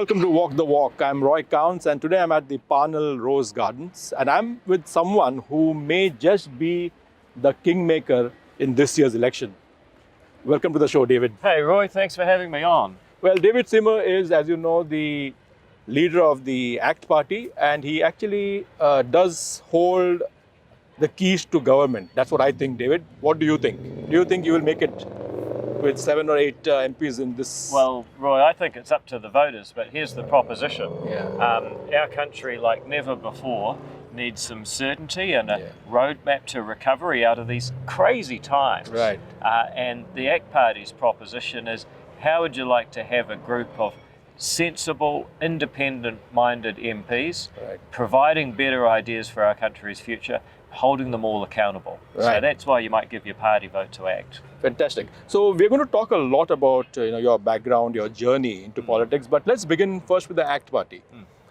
welcome to Walk the Walk. I'm Roy Kaunds, and today I'm at the Parnell Rose Gardens, and I'm with someone who may just be the kingmaker in this year's election. Welcome to the show, David. Hey Roy, thanks for having me on. Well, David Seymour is, as you know, the leader of the ACT Party, and he actually does hold the keys to government. That's what I think, David. What do you think? Do you think you will make it with 7 or 8 MPs in this? Well, Roy, I think it's up to the voters, but here's the proposition. Yeah. Our country, like never before, needs some certainty and a roadmap to recovery out of these crazy times. Right. And the ACT Party's proposition is, how would you like to have a group of sensible, independent-minded MPs providing better ideas for our country's future, holding them all accountable. Right. So that's why you might give your party vote to ACT. Fantastic. So we're going to talk a lot about your background, your journey into politics, but let's begin first with the ACT Party.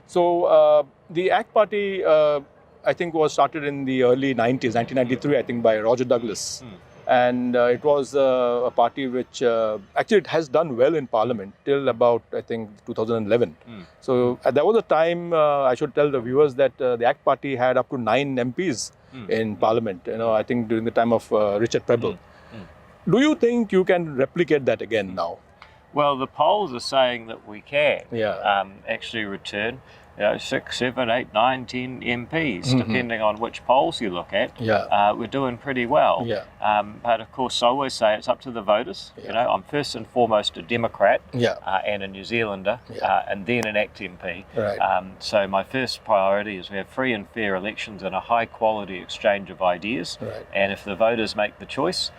So the ACT Party, I think, was started in the early 90s, 1993, I think, by Roger Douglas. And it was a party which actually it has done well in Parliament till about, I think, 2011. So there was a time, I should tell the viewers, that the ACT Party had up to 9 MPs in Parliament, I think during the time of Richard Prebble. Do you think you can replicate that again now? Well, the polls are saying that we can actually return 6, 7, 8, 9, 10 MPs, depending on which polls you look at. We're doing pretty well. But of course, I always say it's up to the voters. I'm first and foremost a Democrat and a New Zealander, and then an ACT MP. So my first priority is we have free and fair elections and a high quality exchange of ideas. And if the voters make the choice,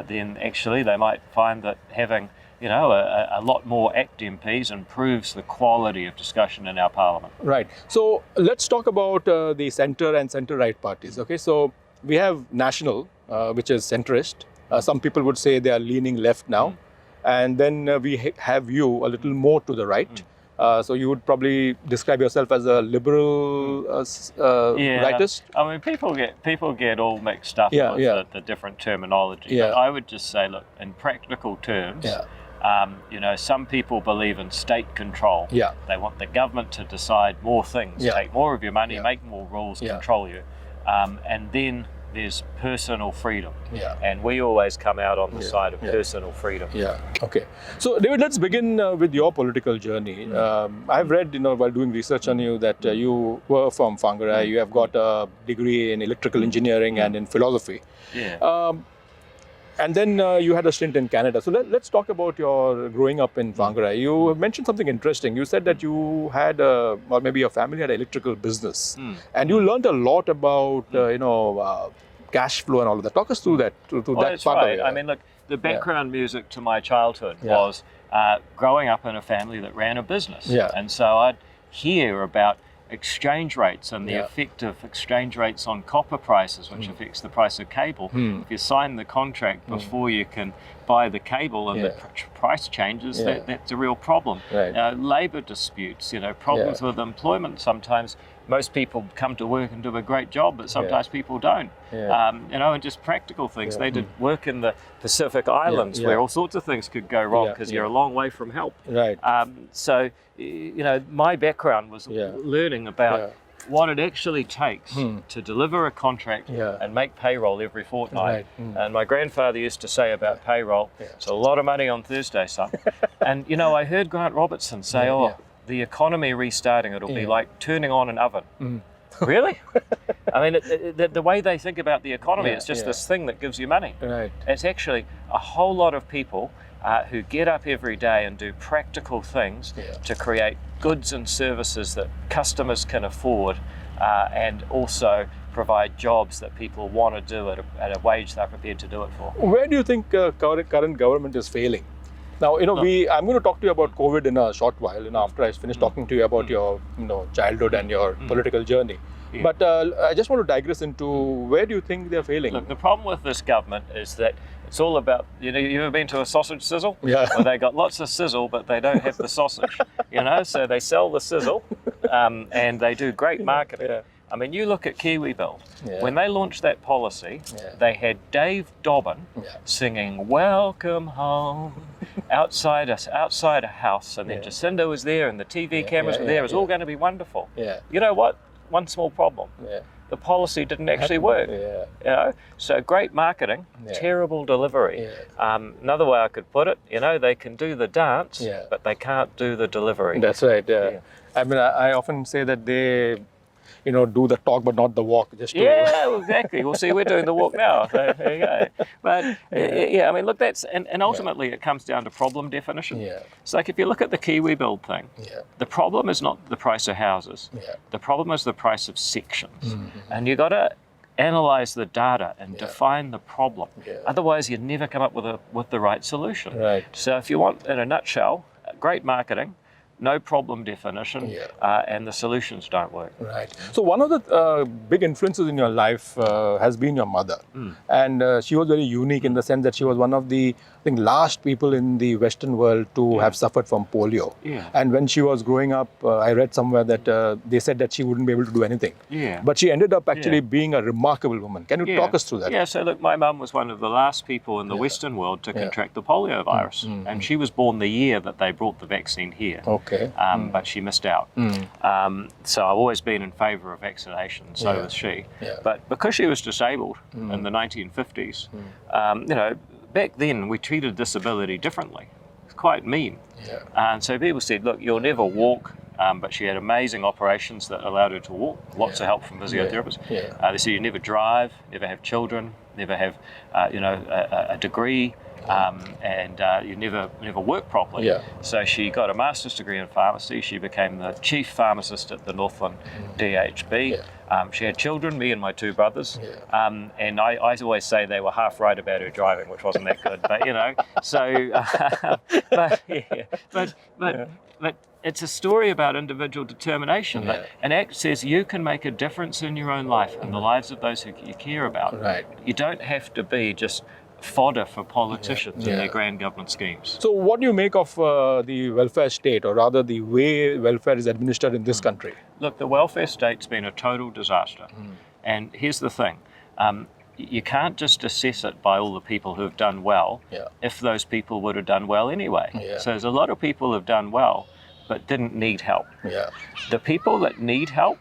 then actually they might find that having a lot more ACT MPs improves the quality of discussion in our parliament. Right. So let's talk about the centre and centre-right parties. Okay, so we have National, which is centrist. Some people would say they are leaning left now. And then we have you a little more to the right. So you would probably describe yourself as a liberal rightist? I mean, people get all mixed up with the different terminology. But I would just say, look, in practical terms, some people believe in state control. They want the government to decide more things, take more of your money, make more rules, control you. And then there's personal freedom. And we always come out on the side of personal freedom. Okay. So, David, let's begin with your political journey. I've read, while doing research on you, that you were from Whangarei. You have got a degree in electrical engineering and in philosophy. And then you had a stint in Canada. So let's talk about your growing up in Whangarei. You mentioned something interesting. You said that you had, or maybe your family had an electrical business. And you learned a lot about, cash flow and all of that. Talk us through that, that that's part right. of it. I mean, look, the background music to my childhood was growing up in a family that ran a business. And so I'd hear about exchange rates and the effect of exchange rates on copper prices, which affects the price of cable. If you sign the contract before you can buy the cable and the price changes, that's a real problem. Labour disputes, problems with employment. Sometimes most people come to work and do a great job, but sometimes people don't. And just practical things. They did work in the Pacific Islands where all sorts of things could go wrong because you're a long way from help. So, my background was learning about what it actually takes to deliver a contract and make payroll every fortnight. And my grandfather used to say about payroll, it's a lot of money on Thursday, son. And, I heard Grant Robertson say, the economy restarting, it'll be like turning on an oven. Really? I mean, the way they think about the economy, it's just this thing that gives you money. It's actually a whole lot of people who get up every day and do practical things to create goods and services that customers can afford, and also provide jobs that people want to do at a wage they're prepared to do it for. Where do you think current government is failing? Now, I'm going to talk to you about COVID in a short while, after I finish talking to you about your, childhood and your political journey. But I just want to digress into where do you think they're failing? Look, the problem with this government is that it's all about, you ever been to a sausage sizzle? Well, they got lots of sizzle, but they don't have the sausage, so they sell the sizzle and they do great marketing. I mean, you look at KiwiBuild. When they launched that policy, they had Dave Dobbin singing "Welcome Home" outside a house, and then Jacinda was there, and the TV cameras were there. It was all going to be wonderful. You know what? One small problem. The policy didn't actually work. You know? So great marketing, terrible delivery. Another way I could put it, you know, they can do the dance, but they can't do the delivery. That's right. I mean, I often say that they, you know, do the talk but not the walk. Just to well, exactly. Well, see, we're doing the walk now. So there you go. But I mean, look, that's and ultimately it comes down to problem definition. It's like if you look at the KiwiBuild thing, the problem is not the price of houses. The problem is the price of sections, and you got to analyze the data and define the problem. Otherwise, you'd never come up with the right solution. So if you want, in a nutshell, great marketing, no problem definition, and the solutions don't work. So one of the big influences in your life has been your mother. And she was very unique in the sense that she was one of the, I think, last people in the Western world to have suffered from polio. And when she was growing up, I read somewhere that they said that she wouldn't be able to do anything. But she ended up actually being a remarkable woman. Can you talk us through that? So look, my mum was one of the last people in the Western world to contract the polio virus. And she was born the year that they brought the vaccine here. But she missed out. So I've always been in favour of vaccination, so was she. But because she was disabled in the 1950s, you know, back then we treated disability differently. It's quite mean. And so people said, look, you'll never walk, but she had amazing operations that allowed her to walk, lots of help from physiotherapists. They said you never drive, never have children, never have you know, a degree, and you never work properly. So she got a master's degree in pharmacy. She became the chief pharmacist at the Northland DHB. She had children, me and my two brothers, and I always say they were half right about her driving, which wasn't that good. But you know, so but it's a story about individual determination. An ACT says you can make a difference in your own life and the lives of those who you care about. You don't have to be just fodder for politicians and their grand government schemes. So what do you make of the welfare state, or rather the way welfare is administered in this country? Look, the welfare state's been a total disaster. And here's the thing. You can't just assess it by all the people who have done well if those people would have done well anyway. So there's a lot of people who have done well but didn't need help. The people that need help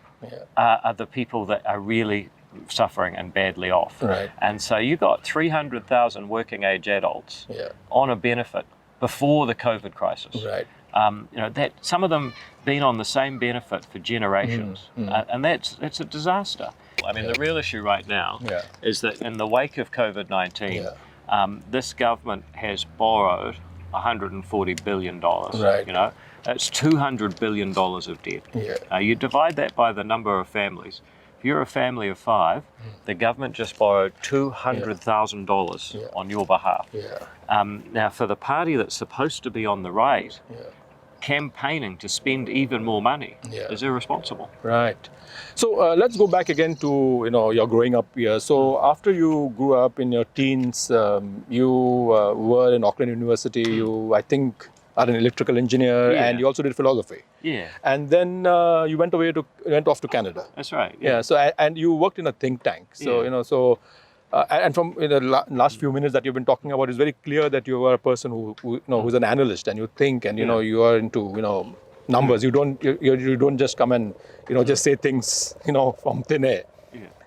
are the people that are really suffering and badly off. And so you got 300,000 working age adults on a benefit before the COVID crisis. You know, that some of them been on the same benefit for generations, and that's a disaster. I mean, the real issue right now is that in the wake of COVID-19, this government has borrowed $140 billion. You know, that's $200 billion of debt. You divide that by the number of families. If you're a family of 5, the government just borrowed $200,000 on your behalf. Now, for the party that's supposed to be on the right, campaigning to spend even more money is irresponsible. So let's go back again to, you know, your growing up years. So after you grew up in your teens, you were in Auckland University. You, I think, are an electrical engineer, and you also did philosophy. And then you went off to Canada. That's right. So and you worked in a think tank. So you know, so and from the last few minutes that you've been talking about, it's very clear that you are a person who you know, who's an analyst, and you think, and you know, you are into, you know, numbers. You don't just come and, you know, just say things, you know, from thin air.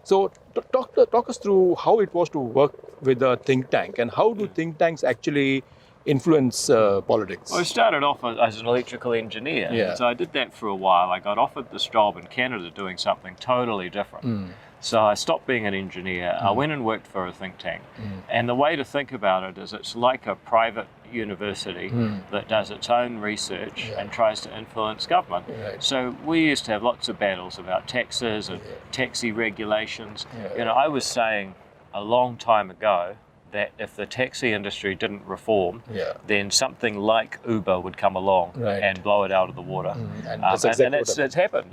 So talk us through how it was to work with a think tank, and how do think tanks actually influence politics? Well, I started off as an electrical engineer, so I did that for a while. I got offered this job in Canada doing something totally different. So I stopped being an engineer. I went and worked for a think tank. And the way to think about it is it's like a private university that does its own research and tries to influence government. So we used to have lots of battles about taxes and taxi regulations. You know, I was saying a long time ago that if the taxi industry didn't reform, then something like Uber would come along and blow it out of the water. And that's happened.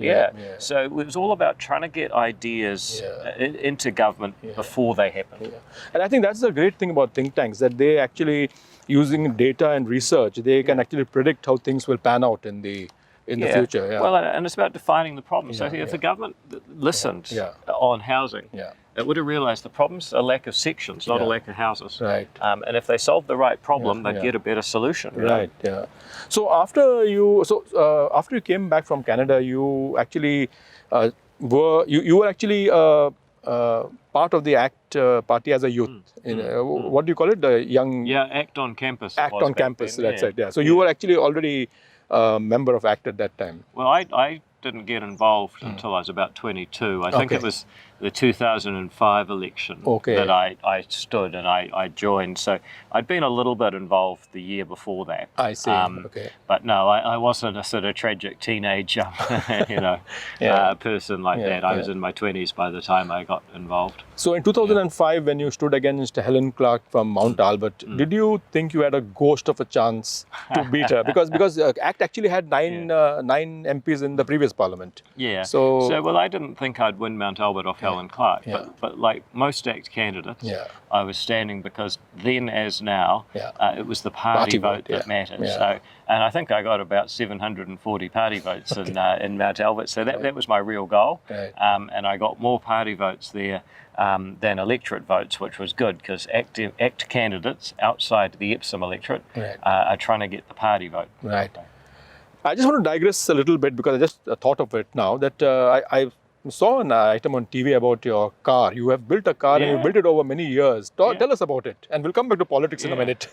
So it was all about trying to get ideas into government before they happen. And I think that's the great thing about think tanks, that they actually, using data and research, they can actually predict how things will pan out in the in the future. Yeah. Well, and it's about defining the problem. So if the government listened on housing, it would have realised the problem's a lack of sections, not a lack of houses. Right. And if they solved the right problem, they'd get a better solution. Right. Yeah. So after you came back from Canada, you actually were actually part of the ACT Party as a youth. What do you call it? The young. Yeah, ACT on campus. ACT on campus. That's it. Yeah. So you were actually already a member of ACT at that time. Well, I didn't get involved until I was about 22. I think it was the 2005 election that I stood and I joined. So I'd been a little bit involved the year before that. I see. But no, I wasn't a sort of tragic teenage, person like that. I was in my 20s by the time I got involved. So in 2005, when you stood against Helen Clark from Mount Albert, did you think you had a ghost of a chance to beat her? Because ACT actually had nine MPs in the previous parliament. Yeah. So well, I didn't think I'd win Mount Albert off Helen Clark, but like most ACT candidates, I was standing because then as now, it was the party vote that mattered. So, and I think I got about 740 party votes in Mount Albert. So that was my real goal. And I got more party votes there than electorate votes, which was good because ACT candidates outside the Epsom electorate are trying to get the party vote. Right. I just want to digress a little bit because I just thought of it now that I saw an item on TV about your car. You have built a car and you built it over many years. Tell us about it, and we'll come back to politics in a minute.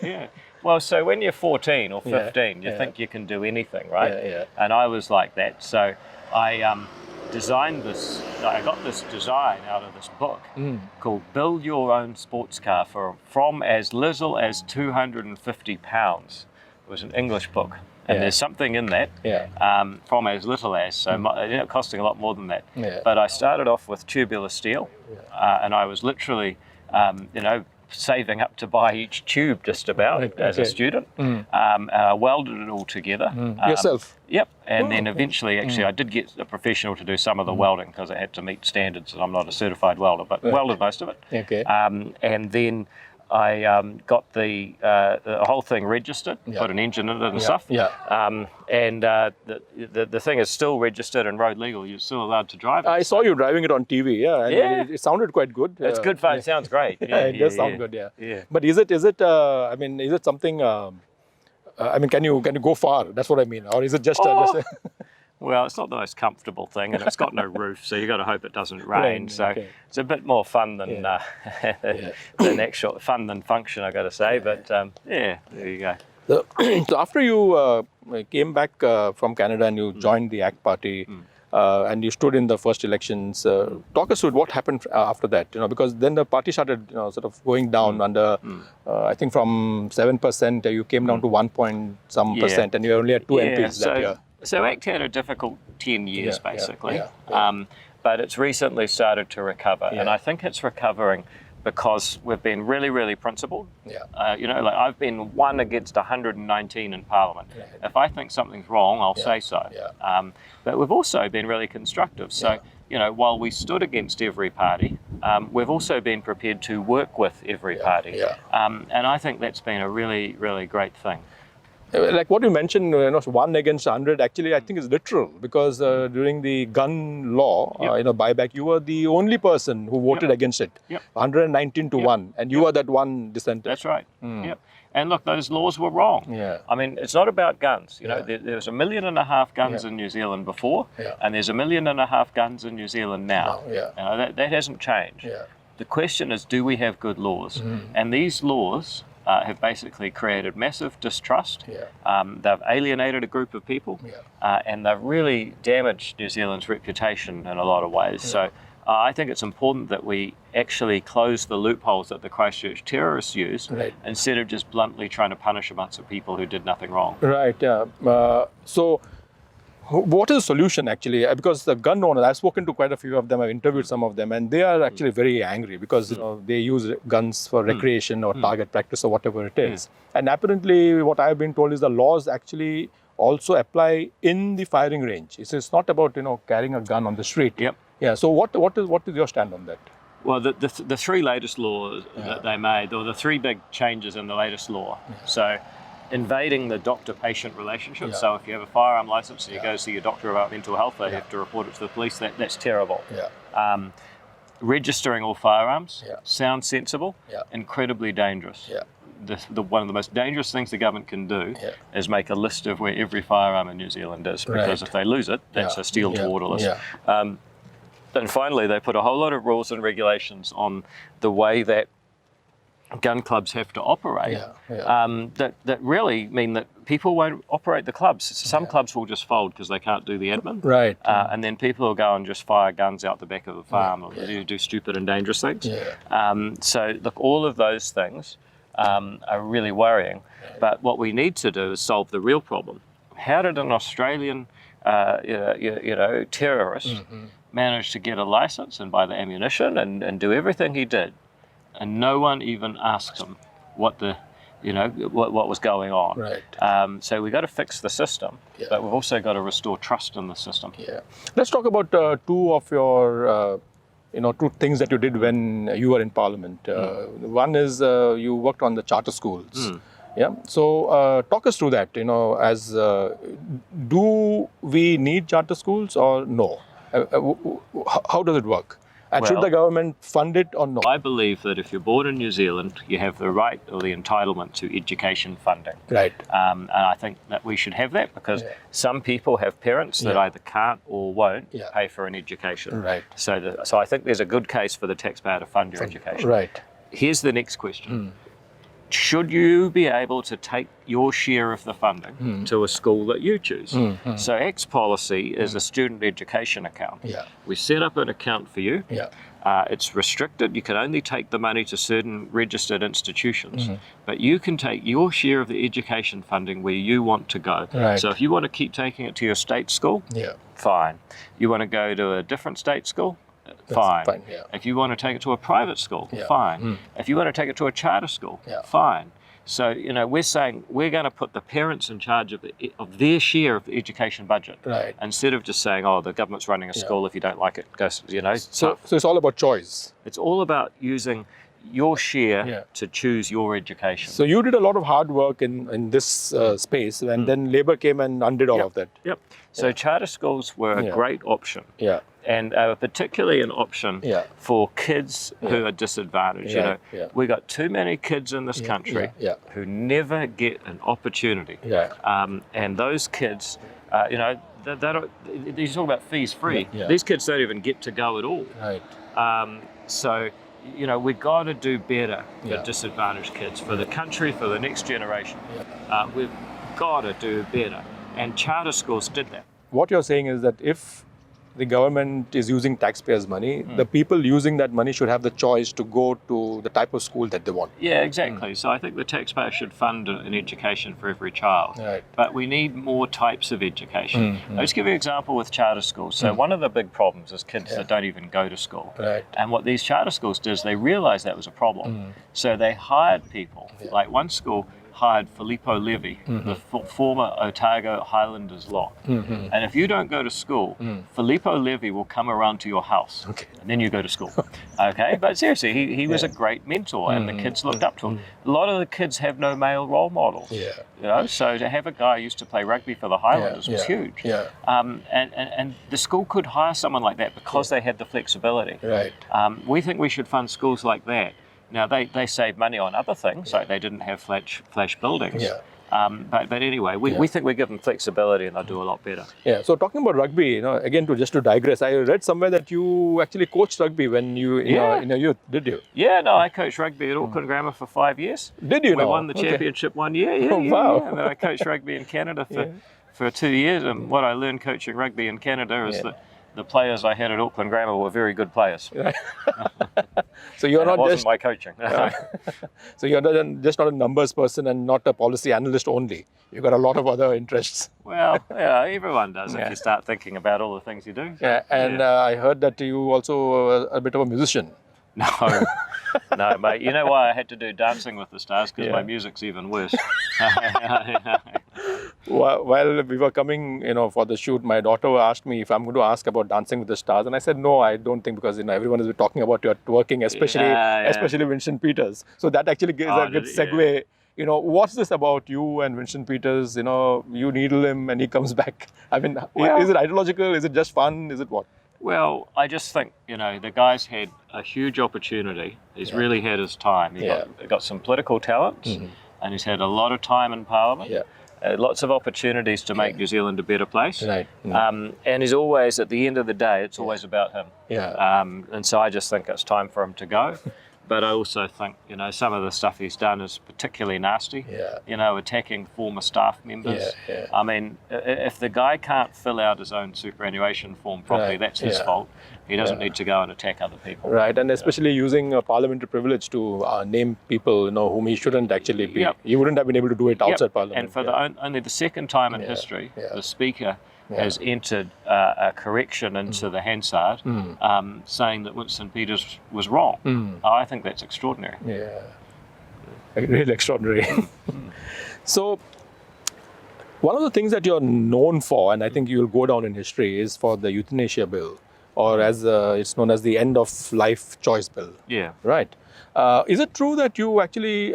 Well, so when you're 14 or 15, you think you can do anything, right? And I was like that. So I designed this. I got this design out of this book called "Build Your Own Sports Car" from as little as 250 pounds. It was an English book. And there's something in that from as little as, so costing a lot more than that. But I started off with tubular steel, and I was literally, saving up to buy each tube just about as a student. And I welded it all together. Yourself? Yep. And then eventually, actually, I did get a professional to do some of the welding because it had to meet standards, and I'm not a certified welder, but welded most of it. And then I got the whole thing registered, put an engine in it and stuff. And the thing is still registered and road legal. You're still allowed to drive it. I saw you driving it on TV. And it sounded quite good. It's good fun. It sounds great. It does sound good. But is it? I mean, is it something? I mean, can you go far? That's what I mean. Or is it just? Well, it's not the most comfortable thing, and it's got no roof, so you got to hope it doesn't rain. So it's a bit more fun than fun than function, I got to say. But there you go. So after you came back from Canada and you joined the ACT Party, and you stood in the first elections, talk us through what happened after that. Because then the party started, sort of going down under. I think from 7% you came down to 1% and you only had 2 MPs that year. So ACT had a difficult 10 years, basically, but it's recently started to recover, and I think it's recovering because we've been really, really principled. Like I've been 1 against 119 in Parliament. If I think something's wrong, I'll say so. But we've also been really constructive. So, while we stood against every party, we've also been prepared to work with every party. And I think that's been a really, really great thing. Like what you mentioned, 1 against 100, actually I think is literal because during the gun law, buyback, you were the only person who voted against it. 119 to 1, and you were that one dissenter. That's right. And look, those laws were wrong. I mean, it's not about guns. There was 1.5 million guns in New Zealand before, and there's 1.5 million guns in New Zealand now. That hasn't changed. The question is, do we have good laws? And these laws have basically created massive distrust. They've alienated a group of people, and they've really damaged New Zealand's reputation in a lot of ways. So I think it's important that we actually close the loopholes that the Christchurch terrorists use instead of just bluntly trying to punish a bunch of people who did nothing wrong. So what is the solution actually? Because the gun owners, I've spoken to quite a few of them, I've interviewed some of them, and they are actually very angry because they use guns for recreation or target practice or whatever it is. And apparently what I've been told is the laws actually also apply in the firing range. It's not about carrying a gun on the street. So what is your stand on that? Well, the 3 latest laws that they made, or the 3 big changes in the latest law. So invading the doctor-patient relationship. So if you have a firearm license and you go see your doctor about mental health, they have to report it to the police. That's terrible. Registering all firearms sounds sensible, incredibly dangerous. One of the most dangerous things the government can do is make a list of where every firearm in New Zealand is, because if they lose it, that's a steel to water list. And finally, they put a whole lot of rules and regulations on the way that gun clubs have to operate that really mean that people won't operate the clubs. Some clubs will just fold because they can't do the admin. And then people will go and just fire guns out the back of the farm or do stupid and dangerous things. So look, all of those things are really worrying. But what we need to do is solve the real problem. How did an Australian terrorist manage to get a license and buy the ammunition and do everything he did, and no one even asked him what was going on? So we've got to fix the system, but we've also got to restore trust in the system. Let's talk about two of your two things that you did when you were in Parliament. One is you worked on the charter schools. So talk us through that. Do we need charter schools or no? How does it work? And should the government fund it or no? I believe that if you're born in New Zealand, you have the right or the entitlement to education funding. And I think that we should have that, because some people have parents that either can't or won't pay for an education. So I think there's a good case for the taxpayer to fund your education. Here's the next question. Should you be able to take your share of the funding to a school that you choose? So ACT policy is a student education account. We set up an account for you. It's restricted. You can only take the money to certain registered institutions, but you can take your share of the education funding where you want to go. So if you want to keep taking it to your state school, fine. You want to go to a different state school, fine. If you want to take it to a private school, fine. If you want to take it to a charter school, fine. So, we're saying we're going to put the parents in charge of their share of the education budget, instead of just saying, oh, the government's running a school, if you don't like it, go, So it's all about choice. It's all about using your share to choose your education. So you did a lot of hard work in this space, and then Labour came and undid all of that. So charter schools were a great option. And particularly an option for kids who are disadvantaged. We got too many kids in this country who never get an opportunity. And those kids, you talk about fees free. These kids don't even get to go at all. So, we've got to do better for disadvantaged kids, for the country, for the next generation. We've got to do better. And charter schools did that. What you're saying is that if the government is using taxpayers' money, the people using that money should have the choice to go to the type of school that they want. Yeah, exactly. So I think the taxpayer should fund an education for every child. But we need more types of education. I'll just give you an example with charter schools. So one of the big problems is kids that don't even go to school. And what these charter schools did is they realized that was a problem. So they hired people. Like one school hired Filippo Levy, the former Otago Highlanders lock. And if you don't go to school, Filippo Levy will come around to your house, and then you go to school. But seriously, he was a great mentor, and the kids looked up to him. A lot of the kids have no male role models. So to have a guy who used to play rugby for the Highlanders was huge. And the school could hire someone like that because they had the flexibility. We think we should fund schools like that. Now, they save money on other things, like they didn't have flash buildings. But anyway, we think we give them flexibility and they'll do a lot better. So talking about rugby, again, just to digress, I read somewhere that you actually coached rugby when you in your youth, did you? I coached rugby at Auckland Grammar for 5 years. Did you? We won the championship 1 year. Wow. And then I coached rugby in Canada for 2 years. And what I learned coaching rugby in Canada is that the players I had at Auckland Grammar were very good players. So you're not wasn't just my coaching. So you're just not a numbers person and not a policy analyst only. You've got a lot of other interests. Well, everyone does if you start thinking about all the things you do. I heard that you also a bit of a musician. No, mate. You know why I had to do Dancing with the Stars? Because my music's even worse. While we were coming, for the shoot, my daughter asked me if I'm going to ask about Dancing with the Stars, and I said no, I don't think, because everyone is talking about your twerking, especially Winston Peters. So that actually gives a good segue what's this about you and Winston Peters? You needle him and he comes back. I mean, Well, is it ideological? Is it just fun? Is it what? Well, I just think, the guy's had a huge opportunity. He's really had his time. He got some political talents, and he's had a lot of time in Parliament. Yeah. Lots of opportunities to make New Zealand a better place. Right. And he's always, at the end of the day, it's always about him. Yeah. And so I just think it's time for him to go. But I also think, some of the stuff he's done is particularly nasty. Yeah. Attacking former staff members. Yeah. I mean, if the guy can't fill out his own superannuation form properly, that's his fault. He doesn't need to go and attack other people. Right, and especially using a parliamentary privilege to name people, whom he shouldn't actually be. He wouldn't have been able to do it outside Parliament. And for only the second time in history, the Speaker has entered a correction into the Hansard, saying that Winston Peters was wrong. I think that's extraordinary. Yeah, really extraordinary. So, one of the things that you're known for, and I think you'll go down in history, is for the euthanasia bill, or as it's known as the end of life choice bill. Yeah. Right. Is it true that you actually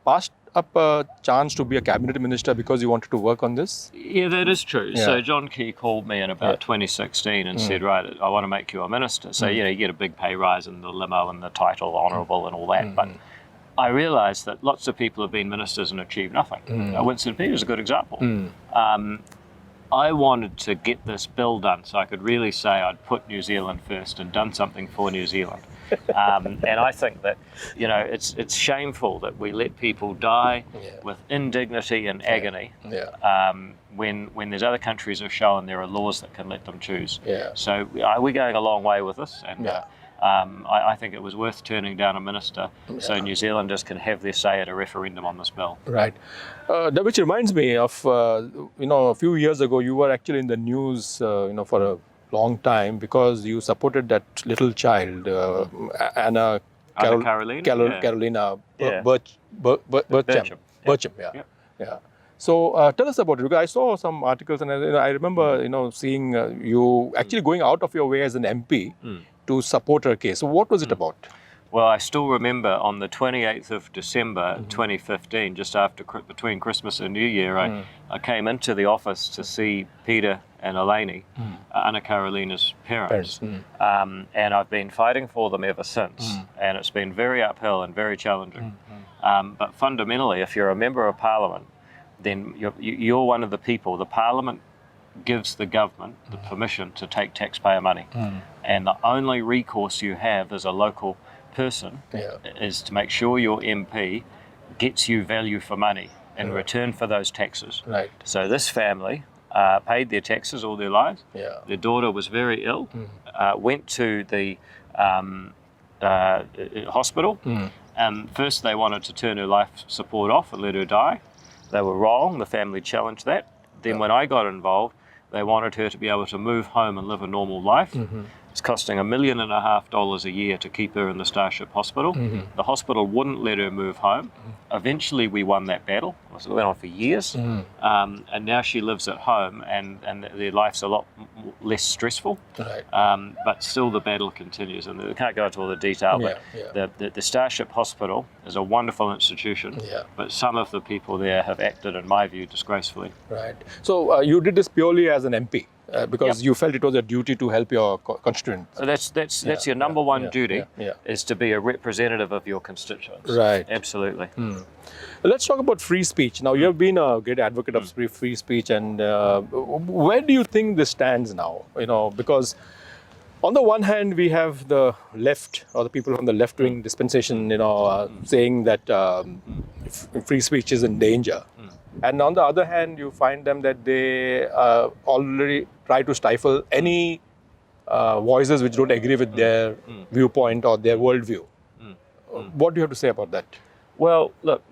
passed up a chance to be a cabinet minister because you wanted to work on this? Yeah, that is true. Yeah. So John Key called me in about 2016 and said, right, I want to make you a minister. So, you get a big pay rise and the limo and the title, honourable and all that. But I realised that lots of people have been ministers and achieved nothing. Winston Peters is a good example. I wanted to get this bill done so I could really say I'd put New Zealand first and done something for New Zealand. And I think that, it's shameful that we let people die with indignity and agony when there's other countries have shown there are laws that can let them choose. So we're going a long way with this. And I think it was worth turning down a minister so New Zealanders can have their say at a referendum on this bill. Right. Which reminds me of, a few years ago, you were actually in the news, for a long time because you supported that little child, Anna Carolina Burcham. Yeah. So tell us about it, because I saw some articles and I remember, seeing you actually going out of your way as an MP to support her case. So what was it about? Well, I still remember on the 28th of December 2015, just between Christmas and New Year, I came into the office to see Peter and Eleni, Anna Carolina's parents. And I've been fighting for them ever since. And it's been very uphill and very challenging. But fundamentally, if you're a member of Parliament, then you're one of the people. The Parliament gives the government the permission to take taxpayer money. And the only recourse you have as a local person is to make sure your MP gets you value for money in return for those taxes. Right. So this family paid their taxes all their lives. Their daughter was very ill, went to the hospital, and first they wanted to turn her life support off and let her die. They were wrong. The family challenged that. Then when I got involved, they wanted her to be able to move home and live a normal life. It's costing $1.5 million a year to keep her in the Starship Hospital. The hospital wouldn't let her move home. Eventually we won that battle. It went on for years. And now she lives at home and their life's a lot less stressful. Right. But still the battle continues. And we can't go into all the detail, but the Starship Hospital is a wonderful institution. But some of the people there have acted, in my view, disgracefully. Right. So you did this purely as an MP? Because you felt it was a duty to help your constituents. So that's your number one duty, is to be a representative of your constituents. Right. Absolutely. Let's talk about free speech. Now, you have been a great advocate of free speech, and where do you think this stands now? Because on the one hand, we have the left, or the people from the left-wing dispensation, saying that free speech is in danger. And on the other hand, you find them that they already try to stifle any voices which don't agree with their viewpoint or their worldview. What do you have to say about that? Well, look,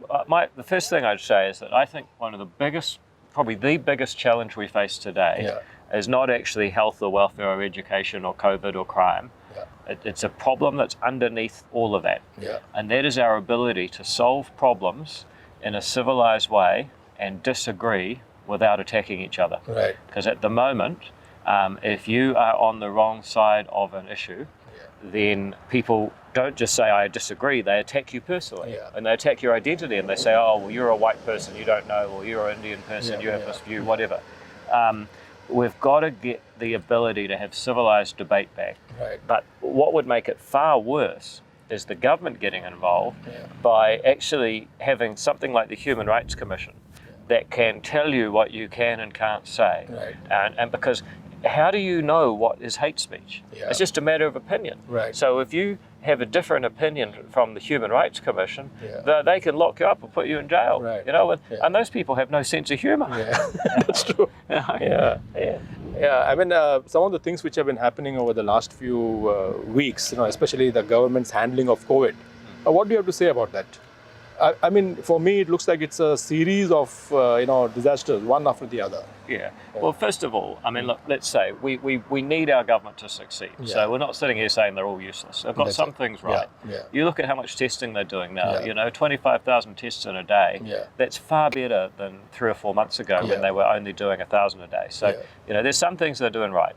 the first thing I'd say is that I think one of the biggest, probably the biggest challenge we face today is not actually health or welfare or education or COVID or crime. It's a problem that's underneath all of that. And that is our ability to solve problems in a civilized way and disagree without attacking each other. Right. Because at the moment, if you are on the wrong side of an issue, then people don't just say, I disagree, they attack you personally. And they attack your identity, and they say, oh, well, you're a white person, you don't know, or you're an Indian person, you have this view, whatever. We've got to get the ability to have civilized debate back. But what would make it far worse is the government getting involved by actually having something like the Human Rights Commission that can tell you what you can and can't say. And because how do you know what is hate speech? It's just a matter of opinion. So if you have a different opinion from the Human Rights Commission, they can lock you up or put you in jail. You know, and those people have no sense of humor. That's true. I mean, some of the things which have been happening over the last few weeks, you know, especially the government's handling of COVID. What do you have to say about that? I mean, for me, it looks like it's a series of disasters, one after the other. Well, first of all, I mean, look, let's say we need our government to succeed. So we're not sitting here saying they're all useless. They've got some things right. You look at how much testing they're doing now. You know, 25,000 tests in a day. That's far better than 3 or 4 months ago when they were only doing 1,000 a day. So you know, there's some things they're doing right.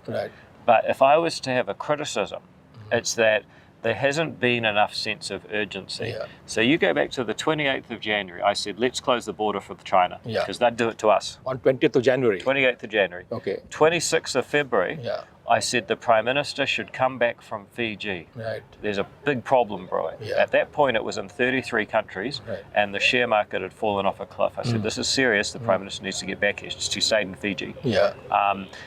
But if I was to have a criticism, it's that there hasn't been enough sense of urgency. So you go back to the 28th of January, I said, let's close the border for China, because they'd do it to us. On 20th of January? 28th of January. 26th of February, I said the Prime Minister should come back from Fiji. There's a big problem brewing. At that point, it was in 33 countries, and the share market had fallen off a cliff. I said, this is serious. The Prime Minister needs to get back here. She stayed in Fiji.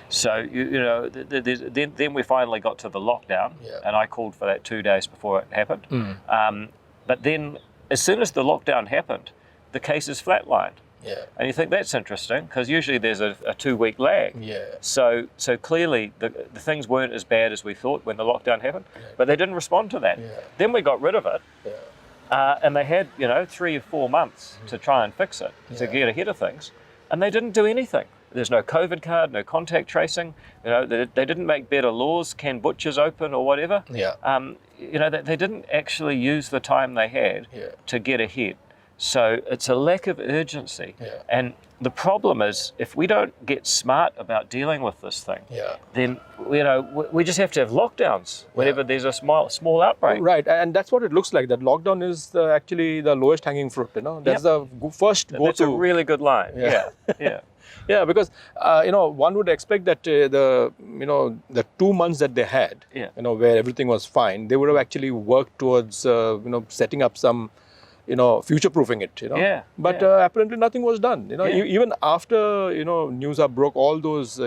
So, you know, then we finally got to the lockdown, and I called for that 2 days before it happened. But then, as soon as the lockdown happened, the cases flatlined. And you think that's interesting, because usually there's a 2-week lag. So clearly the things weren't as bad as we thought when the lockdown happened, but they didn't respond to that. Then we got rid of it, and they had 3 or 4 months to try and fix it, to get ahead of things, and they didn't do anything. There's no COVID card, no contact tracing. You know, they didn't make better laws. Can butchers open or whatever? You know, they didn't actually use the time they had to get ahead. So it's a lack of urgency. And the problem is, if we don't get smart about dealing with this thing, then we just have to have lockdowns whenever there's a small outbreak. And that's what it looks like. That lockdown is actually the lowest hanging fruit. You know, that's the first go-to. That's a really good line. Because one would expect that the 2 months that they had, where everything was fine, they would have actually worked towards setting up some future-proofing it, But apparently nothing was done, even after, news are broke, all those,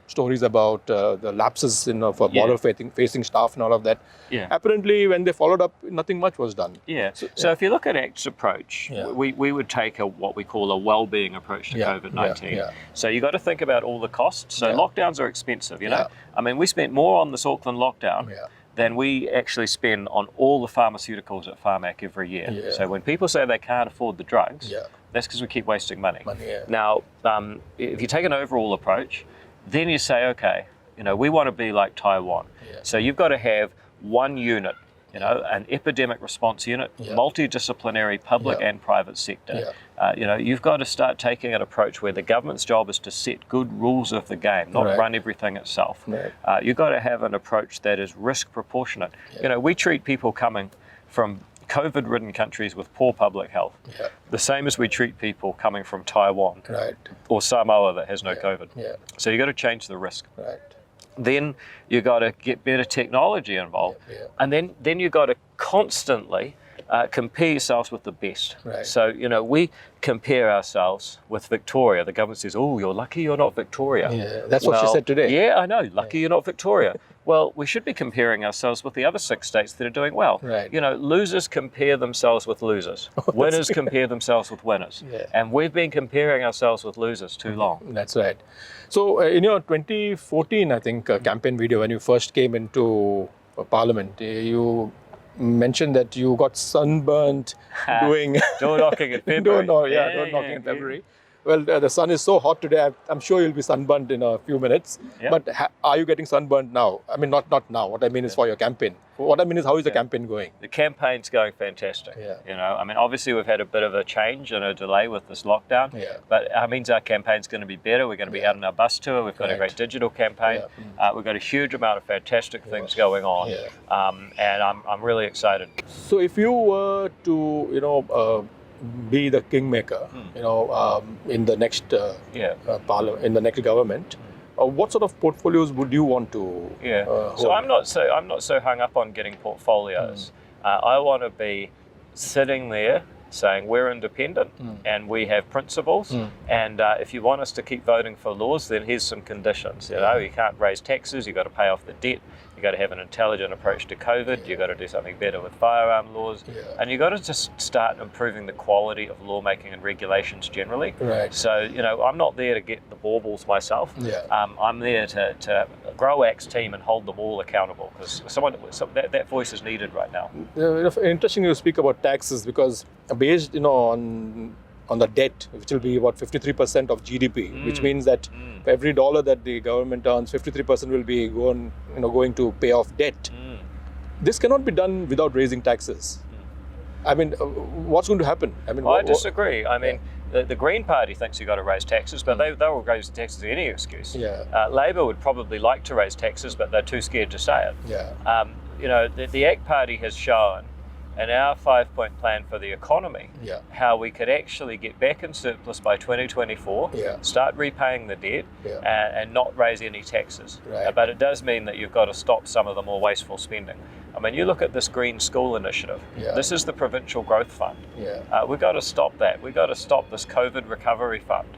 stories about the lapses, for border-facing staff and all of that. Apparently when they followed up, nothing much was done. So if you look at ACT's approach, we would take what we call a well-being approach to COVID-19. So you got to think about all the costs. So lockdowns are expensive, I mean, we spent more on this Auckland lockdown than we actually spend on all the pharmaceuticals at Pharmac every year. So when people say they can't afford the drugs, that's because we keep wasting money. Now, if you take an overall approach, then you say, okay, we want to be like Taiwan. So you've got to have one unit, an epidemic response unit, multidisciplinary public and private sector. You've got to start taking an approach where the government's job is to set good rules of the game, not run everything itself. You've got to have an approach that is risk proportionate. We treat people coming from COVID-ridden countries with poor public health the same as we treat people coming from Taiwan or Samoa that has no COVID. So you've got to change the risk. Then you got to get better technology involved, and then you got to constantly compare yourselves with the best. So we compare ourselves with Victoria. The government says, "Oh, you're lucky you're not Victoria." That's what she said today. Yeah, I know. Lucky you're not Victoria. Well, we should be comparing ourselves with the other 6 states that are doing well. Losers compare themselves with losers. Winners compare themselves with winners. And we've been comparing ourselves with losers too long. That's right. So in your 2014, I think, campaign video, when you first came into Parliament, you mentioned that you got sunburnt doing door knocking in February. Door knocking in February. Well, the sun is so hot today. I'm sure you'll be sunburned in a few minutes. Yep. But are you getting sunburned now? I mean, not now. What I mean is for your campaign. What I mean is, how is the campaign going? The campaign's going fantastic. Yeah. You know, I mean, obviously we've had a bit of a change and a delay with this lockdown. Yeah. But it means our campaign's going to be better. We're going to be out on our bus tour. We've got a great digital campaign. Yeah. We've got a huge amount of fantastic things going on. Yeah. And I'm really excited. So if you were to, be the kingmaker, in the next parliament, in the next government, what sort of portfolios would you want to? Hold? So I'm not so hung up on getting portfolios. I want to be sitting there saying we're independent and we have principles, and if you want us to keep voting for laws, then here's some conditions. You can't raise taxes. You've got to pay off the debt. You've got to have an intelligent approach to COVID. You've got to do something better with firearm laws. And you've got to just start improving the quality of lawmaking and regulations generally. Right. So, I'm not there to get the baubles myself. I'm there to grow ACT's team and hold them all accountable, because that voice is needed right now. Interesting you speak about taxes, because based on the debt, which will be about 53% of GDP, which means that for every dollar that the government earns, 53% will be going to pay off debt. This cannot be done without raising taxes. I mean, what's going to happen? I mean, I disagree. I mean, the Green Party thinks you've got to raise taxes, but they will raise taxes at any excuse. Labor would probably like to raise taxes, but they're too scared to say it. The ACT Party has shown in our 5-point plan for the economy, how we could actually get back in surplus by 2024, start repaying the debt, and not raise any taxes. But it does mean that you've got to stop some of the more wasteful spending. I mean, you look at this Green School Initiative. This is the Provincial Growth Fund. We've got to stop that. We've got to stop this COVID Recovery Fund,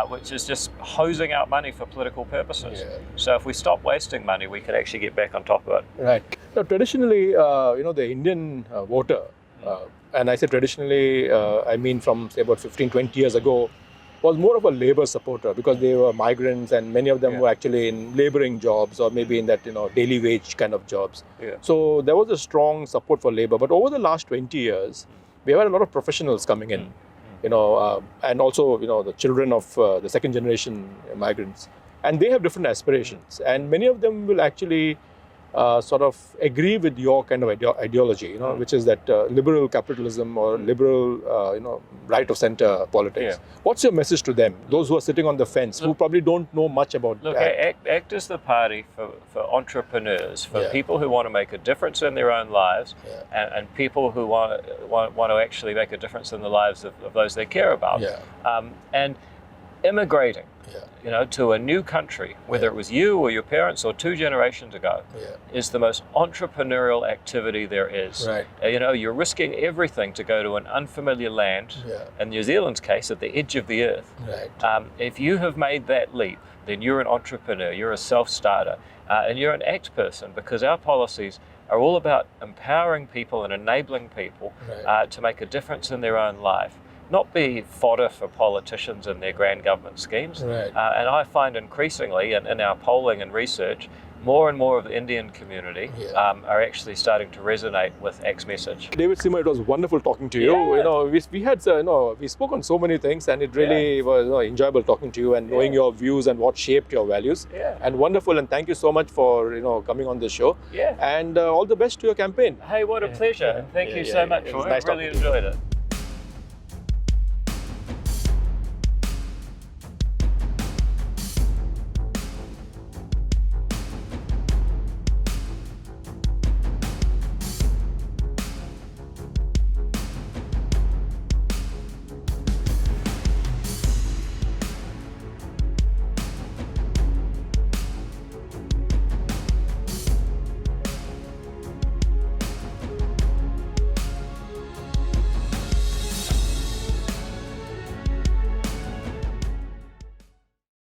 which is just hosing out money for political purposes. So if we stop wasting money, we could actually get back on top of it. Right. Now, traditionally, the Indian voter, and I say traditionally, I mean from say about 15, 20 years ago, was more of a labor supporter, because they were migrants and many of them were actually in laboring jobs, or maybe in that daily wage kind of jobs. So there was a strong support for labor. But over the last 20 years, we have had a lot of professionals coming in, and also the children of the second generation migrants, and they have different aspirations, and many of them will actually sort of agree with your kind of ideology, which is that liberal capitalism or liberal, right of center politics. What's your message to them, those who are sitting on the fence, who probably don't know much about that? ACT is the party for entrepreneurs, for people who want to make a difference in their own lives, and people who want to actually make a difference in the lives of those they care about. And immigrating, to a new country, whether it was you or your parents or 2 generations ago, is the most entrepreneurial activity there is. You're risking everything to go to an unfamiliar land, in New Zealand's case, at the edge of the earth. If you have made that leap, then you're an entrepreneur, you're a self-starter, and you're an ACT person, because our policies are all about empowering people and enabling people to make a difference in their own life, not be fodder for politicians and their grand government schemes. And I find increasingly in our polling and research, more and more of the Indian community are actually starting to resonate with ACT's message. David Seymour, it was wonderful talking to you. We had we spoke on so many things, and it really was enjoyable talking to you and knowing your views and what shaped your values. And wonderful, and thank you so much for coming on the show. And all the best to your campaign. Hey, what a pleasure. And thank you so much, Roy. I really enjoyed it.